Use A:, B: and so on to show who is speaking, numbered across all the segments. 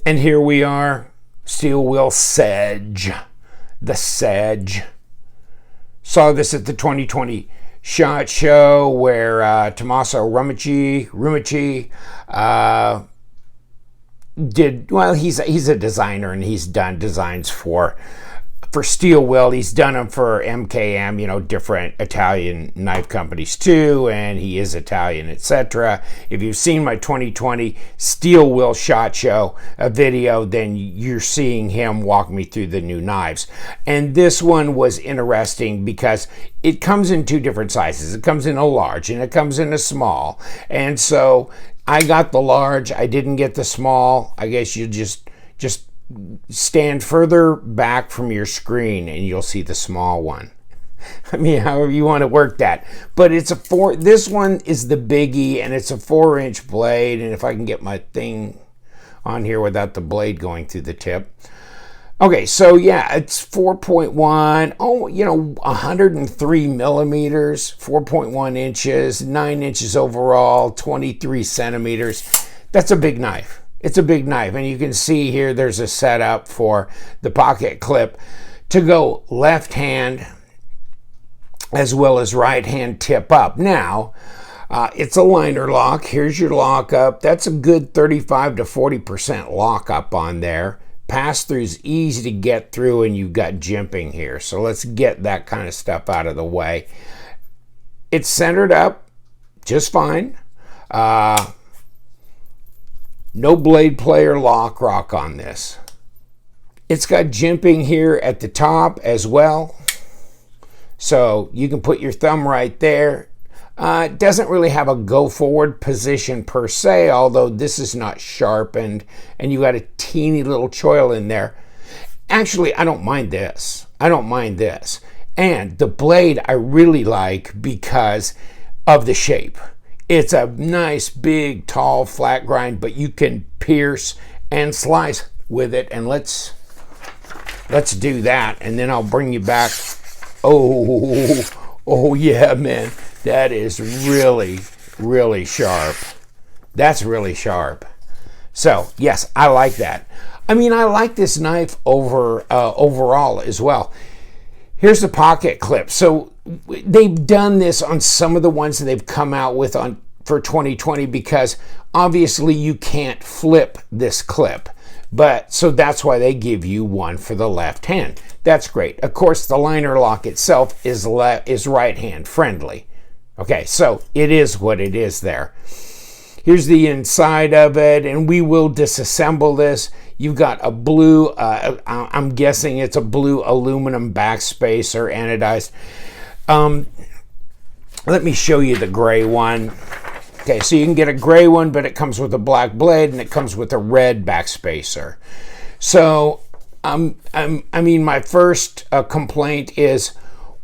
A: And here we are, Steel Will Sedge, the Sedge. Saw this at the 2020 SHOT Show where Tommaso Rumici did, well, he's a designer and he's done designs for Steel Will. He's done them for MKM, you know, different Italian knife companies too, and he is Italian, etc. If you've seen my 2020 Steel Will SHOT Show video, then you're seeing him walk me through the new knives. And this one was interesting because it comes in two different sizes. It comes in a large and it comes in a small. And so I got the large, I didn't get the small. I guess you just stand further back from your screen and you'll see the small one. I mean, however you want to work that. But it's this one is the biggie, and it's a 4-inch blade. And if I can get my thing on here without the blade going through the tip. Okay, so yeah, it's 4.1, 103 millimeters, 4.1 inches, 9 inches overall, 23 centimeters. That's a big knife. It's a big knife, and you can see here there's a setup for the pocket clip to go left hand as well as right hand tip up. Now, it's a liner lock. Here's your lockup. That's a good 35 to 40% lockup on there. Pass-through's easy to get through, and you've got jimping here. So let's get that kind of stuff out of the way. It's centered up just fine. No blade player lock rock on this. It's got jimping here at the top as well. So you can put your thumb right there. It doesn't really have a go forward position per se, although this is not sharpened and you got a teeny little choil in there. Actually, I don't mind this. I don't mind this. And the blade I really like because of the shape. It's a nice, big, tall, flat grind, but you can pierce and slice with it. And let's do that, and then I'll bring you back. Oh yeah, man. That is really, really sharp. That's really sharp. So, yes, I like that. I mean, I like this knife overall as well. Here's the pocket clip. So they've done this on some of the ones that they've come out with for 2020 because obviously you can't flip this clip. But so that's why they give you one for the left hand. That's great. Of course, the liner lock itself is right hand friendly. Okay, so it is what it is there. Here's the inside of it, and we will disassemble this. You've got a blue, I'm guessing it's a blue aluminum backspacer, anodized. Let me show you the gray one. Okay, so you can get a gray one, but it comes with a black blade, and it comes with a red backspacer. So, I mean, my first complaint is,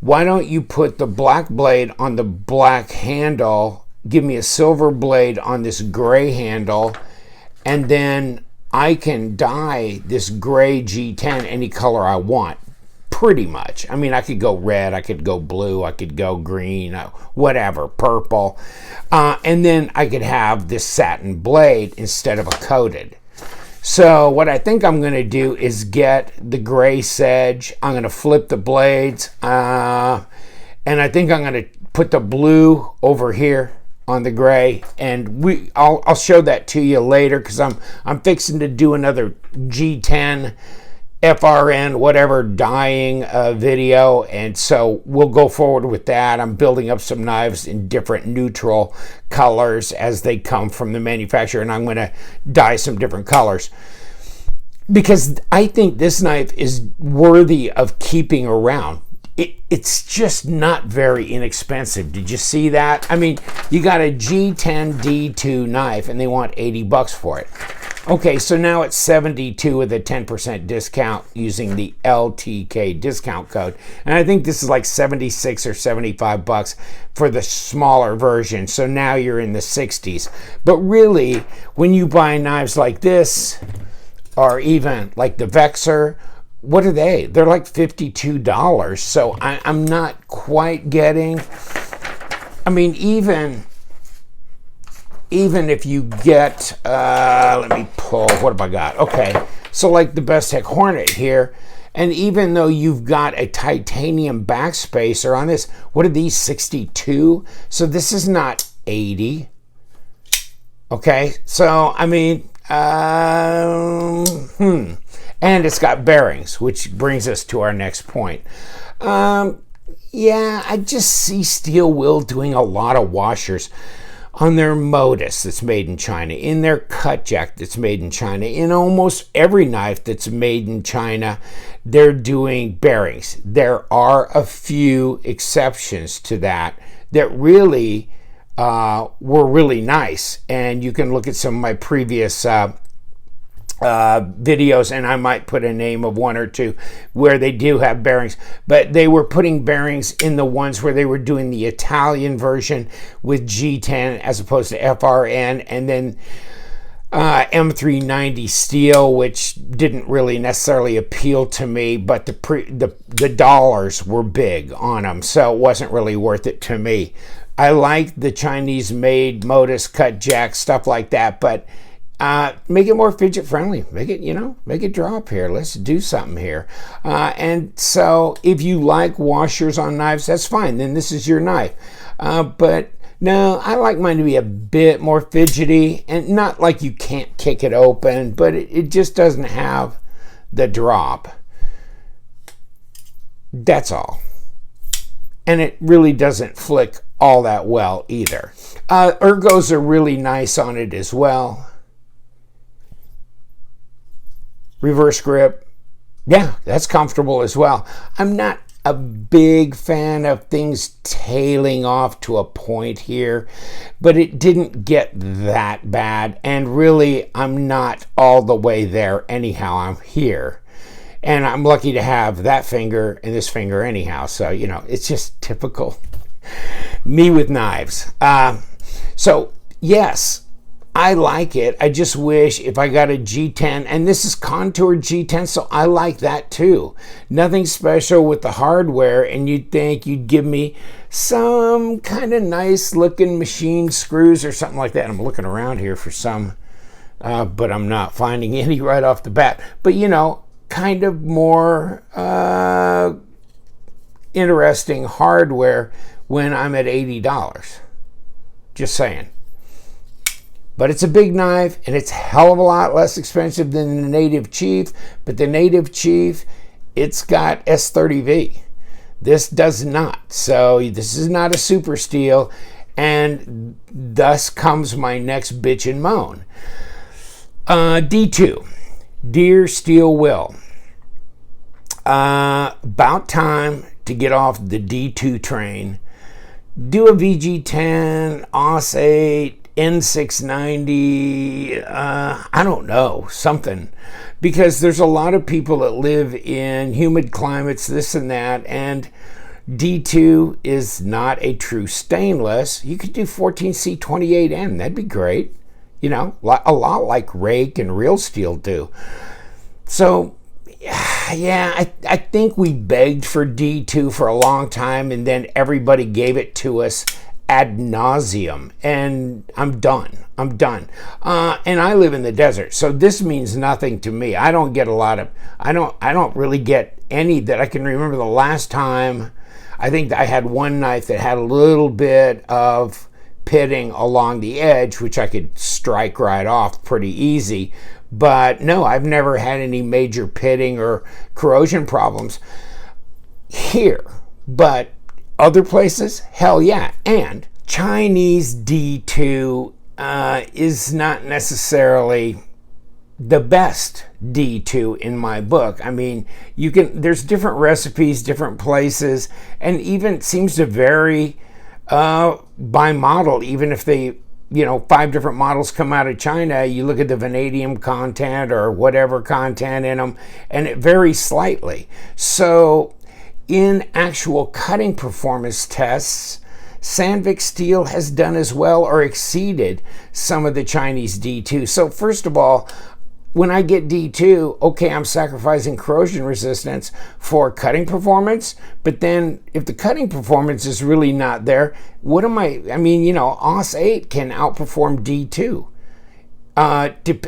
A: why don't you put the black blade on the black handle, give me a silver blade on this gray handle, and then I can dye this gray G10 any color I want, pretty much. I mean, I could go red, I could go blue, I could go green, whatever, purple. And then I could have this satin blade instead of a coated. So what I think I'm going to do is get the gray Sedge. I'm going to flip the blades. And I think I'm going to put the blue over here on the gray, and I'll show that to you later because I'm fixing to do another G10 FRN whatever dyeing video, and so we'll go forward with that. I'm building up some knives in different neutral colors as they come from the manufacturer, and I'm going to dye some different colors because I think this knife is worthy of keeping around. It's just not very inexpensive. Did you see that? I mean, you got a G10D2 knife and they want $80 for it. Okay, so now it's $72 with a 10% discount using the LTK discount code. And I think this is like $76 or $75 for the smaller version. So now you're in the 60s. But really, when you buy knives like this, or even like the Vexor, what are they? They're like $52. So I'm not quite getting, I mean, even even if you get, let me pull, what have I got? Okay, so like the Best Tech Hornet here, and even though you've got a titanium backspacer on this, what are these, 62? So this is not 80. Okay, so I mean, and it's got bearings, which brings us to our next point. Yeah, I just see Steel Will doing a lot of washers on their Modus that's made in China, in their Cutjack that's made in China, in almost every knife that's made in China, they're doing bearings. There are a few exceptions to that really were really nice, and you can look at some of my previous videos, and I might put a name of one or two where they do have bearings, but they were putting bearings in the ones where they were doing the Italian version with G10 as opposed to FRN, and then M390 steel, which didn't really necessarily appeal to me, but the dollars were big on them, so it wasn't really worth it to me. I like the Chinese made Modus, Cutjack, stuff like that, but make it more fidget friendly. Make it drop here. Let's do something here. And so if you like washers on knives, that's fine. Then this is your knife. But no, I like mine to be a bit more fidgety, and not like you can't kick it open, but it just doesn't have the drop. That's all. And it really doesn't flick all that well either. Ergos are really nice on it as well. Reverse grip, yeah, that's comfortable as well. I'm not a big fan of things tailing off to a point here, but it didn't get that bad, and really I'm not all the way there anyhow. I'm here, and I'm lucky to have that finger and this finger anyhow, so it's just typical me with knives. So yes, I like it. I just wish if I got a G10, and this is contoured G10, so I like that too. Nothing special with the hardware, and you'd think you'd give me some kind of nice looking machine screws or something like that. I'm looking around here for some, but I'm not finding any right off the bat. But kind of more interesting hardware when I'm at $80. Just saying. But it's a big knife, and it's a hell of a lot less expensive than the Native Chief. But the Native Chief, it's got S30V. This does not. So this is not a super steel, and thus comes my next bitch and moan. D2, Dear Steel Will. About time to get off the D2 train. Do a VG10, AUS8, N690, I don't know, something, because there's a lot of people that live in humid climates, this and that, and D2 is not a true stainless. You could do 14C28N, that'd be great, a lot like Rake and Real Steel do. So yeah, I think we begged for D2 for a long time, and then everybody gave it to us ad nauseum, and I'm done. And I live in the desert, so this means nothing to me. I don't get a lot of, I don't really get any that I can remember. The last time, I think I had one knife that had a little bit of pitting along the edge, which I could strike right off pretty easy. But no, I've never had any major pitting or corrosion problems here. But other places, hell yeah. And Chinese D2 is not necessarily the best D2 in my book. I mean, there's different recipes, different places, and even seems to vary by model. Even if they, 5 different models come out of China, you look at the vanadium content or whatever content in them, and it varies slightly. So in actual cutting performance tests, Sandvik steel has done as well or exceeded some of the Chinese D2. So first of all, when I get D2, okay, I'm sacrificing corrosion resistance for cutting performance, but then if the cutting performance is really not there, what am I mean, you know, OS 8 can outperform D2.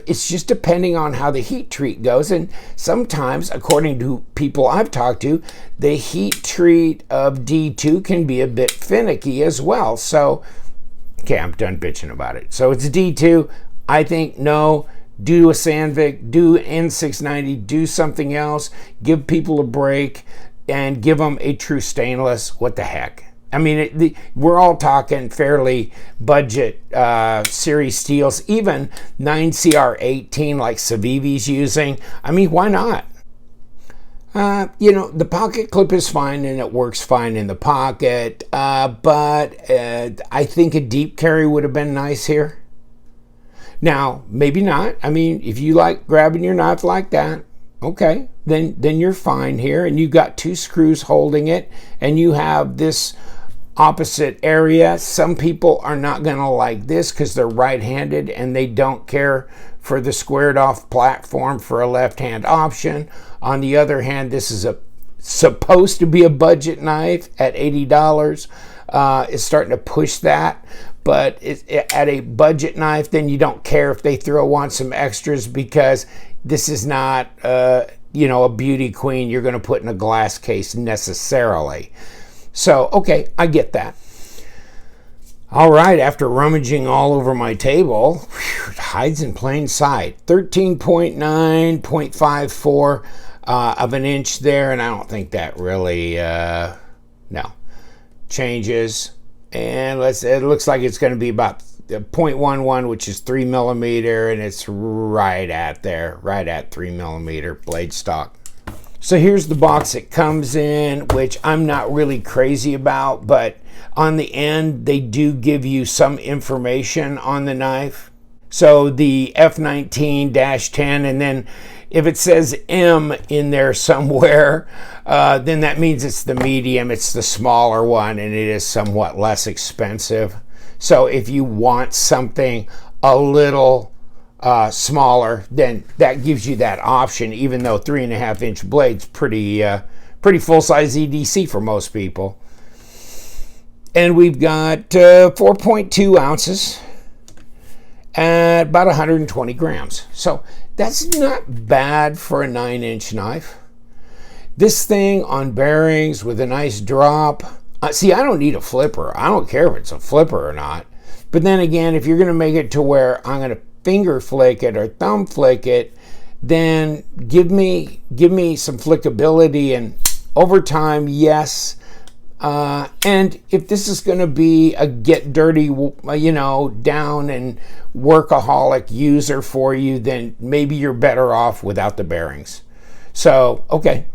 A: It's just depending on how the heat treat goes, and sometimes, according to people I've talked to, the heat treat of D2 can be a bit finicky as well. So, okay, I'm done bitching about it. So it's D2. I think no. Do a Sandvik, do N690, do something else, give people a break, and give them a true stainless. What the heck? I mean, we're all talking fairly budget series steels, even 9CR18 like Civivi's using. I mean, why not? You know, the pocket clip is fine and it works fine in the pocket, but I think a deep carry would have been nice here. Now, maybe not. I mean, if you like grabbing your knife like that, okay, then you're fine here. And you've got two screws holding it, and you have this opposite area. Some people are not going to like this because they're right-handed and they don't care for the squared off platform for a left-hand option. On the other hand, this is supposed to be a budget knife at $80. It's starting to push that. But at a budget knife, then you don't care if they throw on some extras because this is not, you know, a beauty queen you're going to put in a glass case necessarily. So, okay, I get that. All right, after rummaging all over my table, whew, it hides in plain sight. 13.9, 0.54 of an inch there, and I don't think that really, no, changes. And it looks like it's going to be about 0.11, which is 3 millimeter, and it's right at 3 millimeter blade stock. So here's the box it comes in, which I'm not really crazy about, but on the end, they do give you some information on the knife. So the F19-10, and then if it says M in there somewhere, then that means it's the medium, it's the smaller one, and it is somewhat less expensive. So if you want something a little smaller, then that gives you that option, even though 3.5 inch blade's pretty full-size EDC for most people. And we've got 4.2 ounces at about 120 grams. So that's not bad for a 9-inch knife. This thing on bearings with a nice drop. See, I don't need a flipper. I don't care if it's a flipper or not. But then again, if you're going to make it to where I'm going to finger flick it or thumb flick it, then give me some flickability, and over time, yes. And if this is going to be a get dirty, you know, down and workaholic user for you, then maybe you're better off without the bearings. So, okay.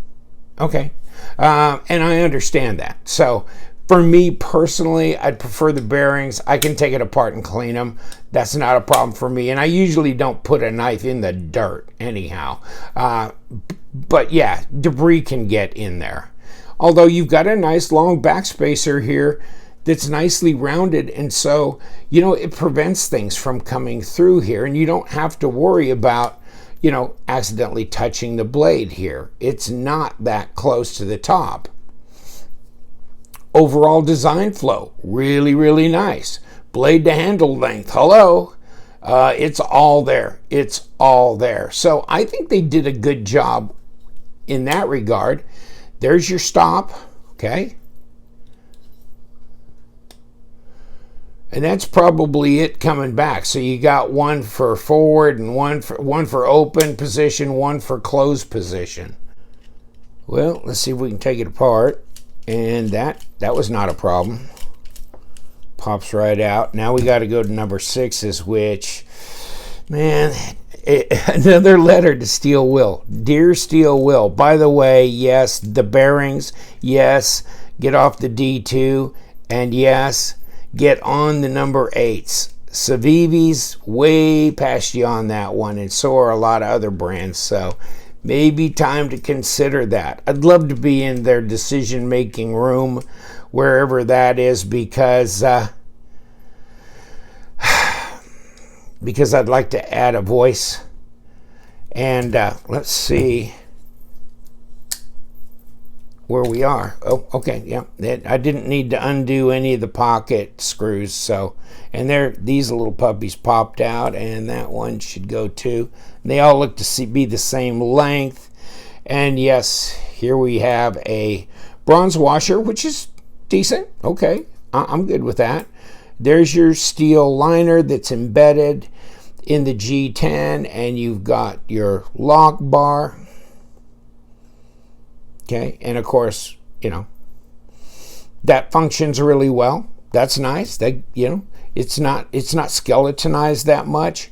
A: And I understand that. So for me personally, I'd prefer the bearings. I can take it apart and clean them. That's not a problem for me. And I usually don't put a knife in the dirt anyhow. But yeah, debris can get in there. Although you've got a nice long backspacer here that's nicely rounded, and so, you know, it prevents things from coming through here, and you don't have to worry about, you know, accidentally touching the blade here. It's not that close to the top. Overall design flow, really, really nice. Blade to handle length, hello. It's all there. It's all there. So I think they did a good job in that regard. There's your stop, okay? And that's probably it coming back. So you got one for forward and one for open position, one for closed position. Well, let's see if we can take it apart. And that was not a problem. Pops right out. Now we got to go to number 6's, which, man, another letter to Steel Will. Dear Steel Will, by the way, yes, the bearings, yes, get off the D2, and yes, get on the number 8s. Civivi's way past you on that one, and so are a lot of other brands, so maybe time to consider that. I'd love to be in their decision-making room, wherever that is, because I'd like to add a voice And let's see where we are. Oh, okay, yeah. I didn't need to undo any of the pocket screws. So, and these little puppies popped out, and that one should go too. And they all look to be the same length. And yes, here we have a bronze washer, which is decent. Okay, I'm good with that. There's your steel liner that's embedded in the G10, and you've got your lock bar. Okay, and of course, you know, that functions really well. That's nice. That, you know, it's not skeletonized that much.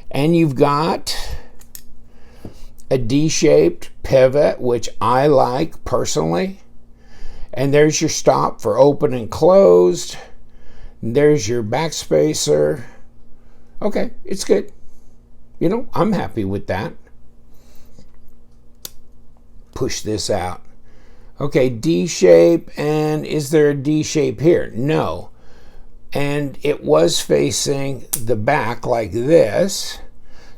A: And you've got a D-shaped pivot, which I like personally. And there's your stop for open and closed. And there's your backspacer. Okay, it's good. You know, I'm happy with that. Push this out. Okay, D shape, and is there a D shape here? No. And it was facing the back like this.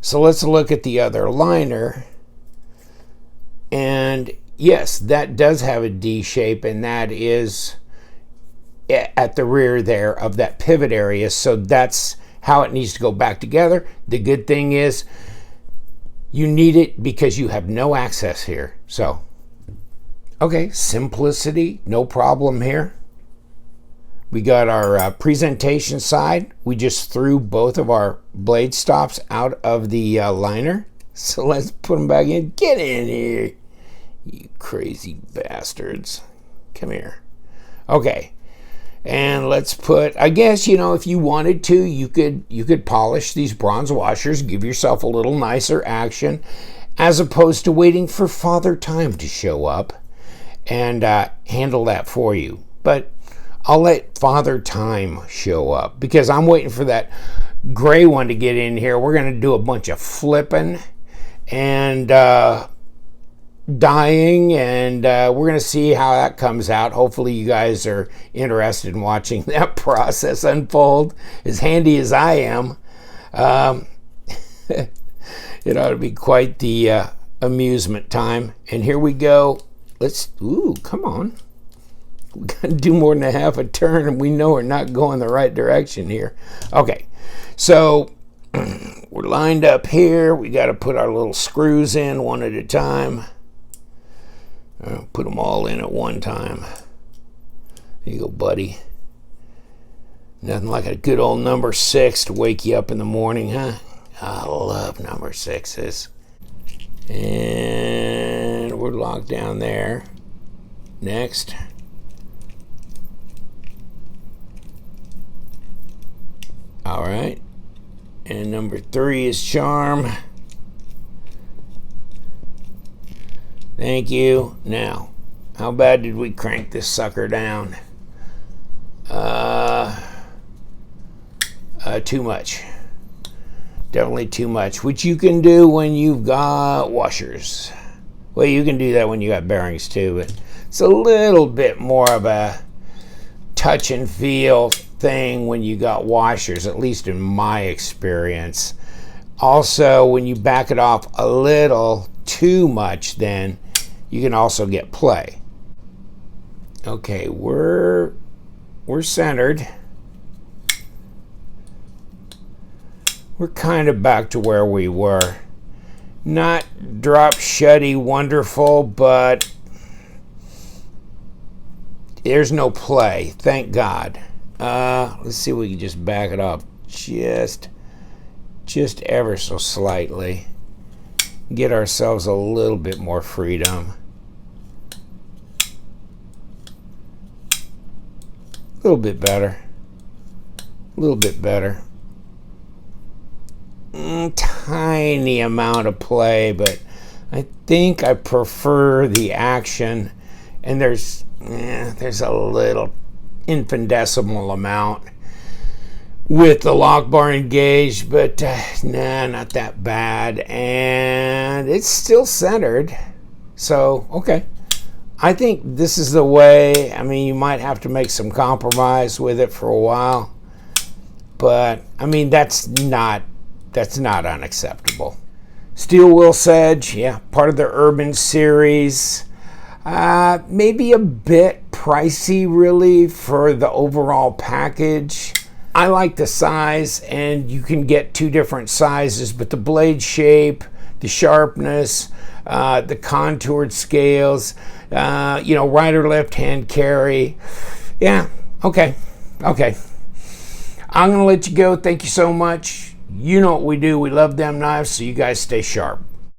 A: So let's look at the other liner. And yes, that does have a D shape, and that is at the rear there of that pivot area. So that's how it needs to go back together. The good thing is you need it because you have no access here. So, okay, simplicity, no problem here. We got our presentation side. We just threw both of our blade stops out of the liner. So let's put them back in. Get in here, you crazy bastards. Come here. Okay. And let's put, I guess, you know, if you wanted to, you could polish these bronze washers, give yourself a little nicer action, as opposed to waiting for Father Time to show up and handle that for you. But I'll let Father Time show up because I'm waiting for that gray one to get in here. We're going to do a bunch of flipping and dyeing, and we're going to see how that comes out. Hopefully you guys are interested in watching that process unfold, as handy as I am. It ought to be quite the amusement time. And here we go. Come on. We got to do more than a half a turn, and we know we're not going the right direction here. Okay, so we're lined up here. We got to put our little screws in one at a time. Put them all in at one time. There you go, buddy. Nothing like a good old number 6 to wake you up in the morning, huh? I love number 6s. And we're locked down there. Next. All right. And number 3 is charm. Thank you. Now, how bad did we crank this sucker down? Too much. Definitely too much, which you can do when you've got washers. Well, you can do that when you got bearings too, but it's a little bit more of a touch and feel thing when you got washers, at least in my experience. Also, when you back it off a little too much, then you can also get play. Okay, we're centered. We're kind of back to where we were. Not drop shutty wonderful, but there's no play, thank God. Let's see if we can just back it off just ever so slightly. Get ourselves a little bit more freedom. A little bit better. A little bit better. Tiny amount of play, but I think I prefer the action. And there's a little infinitesimal amount with the lock bar engaged, but not that bad. And it's still centered. So, okay. I think this is the way. I mean, you might have to make some compromise with it for a while. But, I mean, that's not unacceptable. Steel Will Sedge, yeah, part of the Urban series. Maybe a bit pricey, really, for the overall package. I like the size, and you can get two different sizes, but the blade shape, the sharpness, the contoured scales, rider left hand carry. Yeah, okay. I'm going to let you go. Thank you so much. You know what we do. We love them knives, so you guys stay sharp.